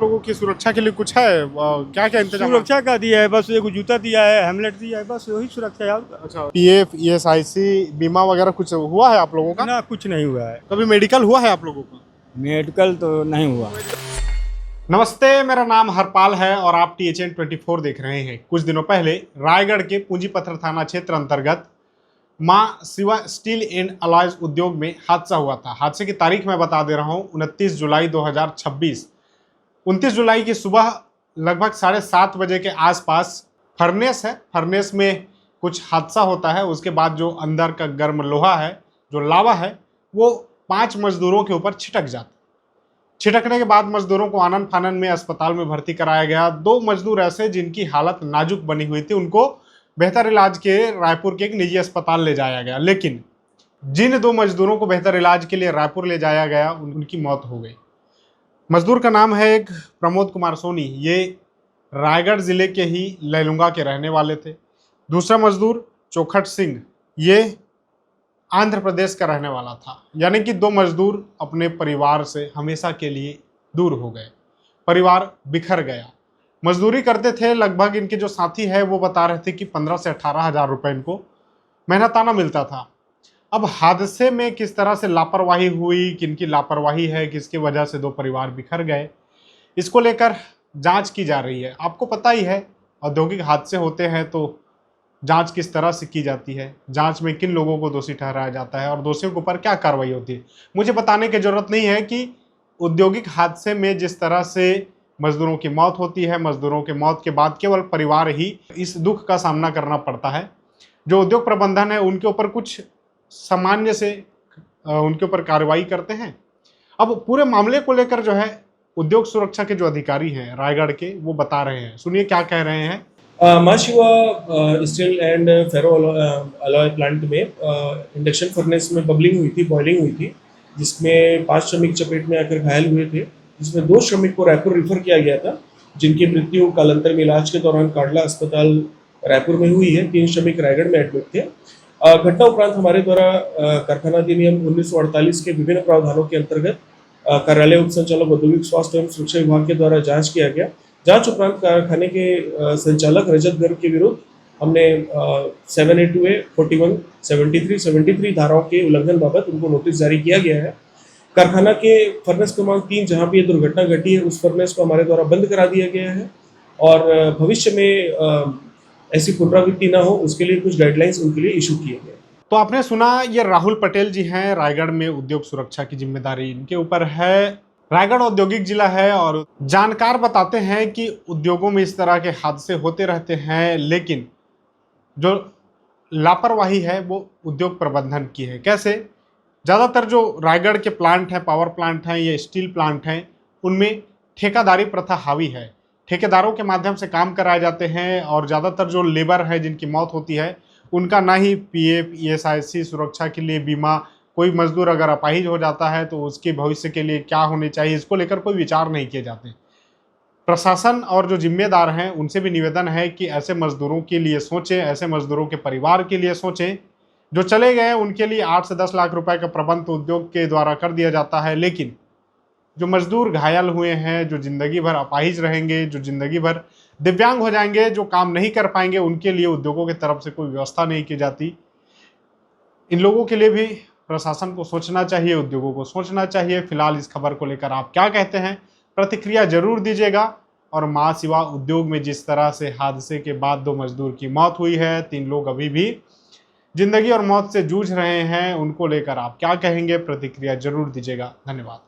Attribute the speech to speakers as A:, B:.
A: लोगों की सुरक्षा के लिए कुछ है? क्या क्या इंतजाम?
B: सुरक्षा का दिया है, बस एक जूता दिया है, हेमलेट दिया है, बस वही सुरक्षा है। और
A: अच्छा, पीएफ, ईएसआईसी, बीमा वगैरह कुछ हुआ है आप लोगों का?
B: ना, कुछ नहीं हुआ है।
A: कभी मेडिकल हुआ है आप लोगों का?
B: मेडिकल तो नहीं हुआ।
A: नमस्ते, मेरा नाम हरपाल है और आप THN 24 देख रहे हैं। कुछ दिनों पहले रायगढ़ के पूंजीपत्र थाना क्षेत्र अंतर्गत मां शिवा स्टील एंड अलॉयज उद्योग में हादसा हुआ था। हादसे की तारीख मैं बता दे रहा हूं, 29 जुलाई 2026। 29 जुलाई की सुबह लगभग 7:30 बजे के आसपास फर्नेस है, फर्नेस में कुछ हादसा होता है। उसके बाद जो अंदर का गर्म लोहा है, जो लावा है, वो 5 मजदूरों के ऊपर छिटक जाता। छिटकने के बाद मजदूरों को आनन फानन में अस्पताल में भर्ती कराया गया। 2 मजदूर ऐसे जिनकी हालत नाजुक बनी हुई थी, उनको बेहतर इलाज के रायपुर के एक निजी अस्पताल ले जाया गया। लेकिन जिन 2 मजदूरों को बेहतर इलाज के लिए रायपुर ले जाया गया, उनकी मौत हो गई। मजदूर का नाम है एक प्रमोद कुमार सोनी। ये रायगढ़ जिले के ही लैलूंगा के रहने वाले थे। दूसरा मजदूर चौखट सिंह, ये आंध्र प्रदेश का रहने वाला था। यानी कि 2 मजदूर अपने परिवार से हमेशा के लिए दूर हो गए, परिवार बिखर गया। मजदूरी करते थे, लगभग इनके जो साथी है वो बता रहे थे कि 15 से 18 हज़ार रुपये इनको मेहनताना मिलता था। अब हादसे में किस तरह से लापरवाही हुई, किनकी लापरवाही है, किसकी वजह से 2 परिवार बिखर गए, इसको लेकर जांच की जा रही है। आपको पता ही है, औद्योगिक हादसे होते हैं तो जांच किस तरह से की जाती है, जांच में किन लोगों को दोषी ठहराया जाता है और दोषियों के ऊपर क्या कार्रवाई होती है। मुझे बताने की जरूरत नहीं है कि औद्योगिक हादसे में जिस तरह से मजदूरों की मौत होती है, मजदूरों के मौत के बाद केवल परिवार ही इस दुख का सामना करना पड़ता है। जो उद्योग प्रबंधन है उनके ऊपर कुछ सामान्य से उनके ऊपर कार्रवाई करते हैं। अब पूरे मामले को लेकर जो है उद्योग सुरक्षा के जो अधिकारी हैं रायगढ़ के, वो बता रहे हैं। सुनिए क्या कह रहे हैं।
C: Maa Shiva steel and ferro alloy plant में इंडक्शन फर्नेस में बबलिंग हुई थी, बॉइलिंग हुई थी, जिसमें 5 श्रमिक चपेट में आकर घायल हुए थे, जिसमें 2 श्रमिक को रायपुर रिफर किया गया था, जिनकी मृत्यु कालांतर में इलाज के दौरान काडला अस्पताल रायपुर में हुई है। 3 श्रमिक रायगढ़ में एडमिट थे। घटना उपरांत हमारे द्वारा कारखाना अधिनियम 1948 के विभिन्न प्रावधानों के अंतर्गत कार्यालय उप संचालक औद्योगिक स्वास्थ्य एवं सुरक्षा विभाग के द्वारा जांच किया गया। जांच उपरांत कारखाने के संचालक रजत गर्ग के विरुद्ध हमने 782A, 41, 73, 73 धाराओं के उल्लंघन बाबत उनको नोटिस जारी किया गया है। कारखाना के फर्नेस क्रमांक 3 जहां भी ये दुर्घटना घटी है, उस फर्नेस को हमारे द्वारा बंद करा दिया गया है और भविष्य में ऐसी पुनरावृत्ति ना हो, उसके लिए कुछ गाइडलाइंस उनके लिए इशू किए गए।
A: तो आपने सुना, ये राहुल पटेल जी हैं। रायगढ़ में उद्योग सुरक्षा की जिम्मेदारी इनके ऊपर है। रायगढ़ औद्योगिक जिला है और जानकार बताते हैं कि उद्योगों में इस तरह के हादसे होते रहते हैं, लेकिन जो लापरवाही है वो उद्योग प्रबंधन की है। कैसे? ज़्यादातर जो रायगढ़ के प्लांट हैं, पावर प्लांट हैं, ये स्टील प्लांट हैं, उनमें ठेकेदारी प्रथा हावी है। ठेकेदारों के माध्यम से काम कराए जाते हैं और ज़्यादातर जो लेबर है जिनकी मौत होती है, उनका ना ही पीएफ, ईएसआईसी, सुरक्षा के लिए बीमा, कोई मजदूर अगर अपाहिज हो जाता है तो उसके भविष्य के लिए क्या होने चाहिए, इसको लेकर कोई विचार नहीं किए जाते। प्रशासन और जो जिम्मेदार हैं उनसे भी निवेदन है कि ऐसे मजदूरों के लिए सोचें, ऐसे मजदूरों के परिवार के लिए सोचें। जो चले गए उनके लिए 8 से 10 लाख रुपए का प्रबंध उद्योग के द्वारा कर दिया जाता है, लेकिन जो मजदूर घायल हुए हैं, जो जिंदगी भर अपाहिज रहेंगे, जो जिंदगी भर दिव्यांग हो जाएंगे, जो काम नहीं कर पाएंगे, उनके लिए उद्योगों की तरफ से कोई व्यवस्था नहीं की जाती। इन लोगों के लिए भी प्रशासन को सोचना चाहिए, उद्योगों को सोचना चाहिए। फिलहाल इस खबर को लेकर आप क्या कहते हैं, प्रतिक्रिया जरूर दीजिएगा। और मां शिवा उद्योग में जिस तरह से हादसे के बाद 2 मजदूर की मौत हुई है, 3 लोग अभी भी जिंदगी और मौत से जूझ रहे हैं, उनको लेकर आप क्या कहेंगे, प्रतिक्रिया जरूर दीजिएगा। धन्यवाद।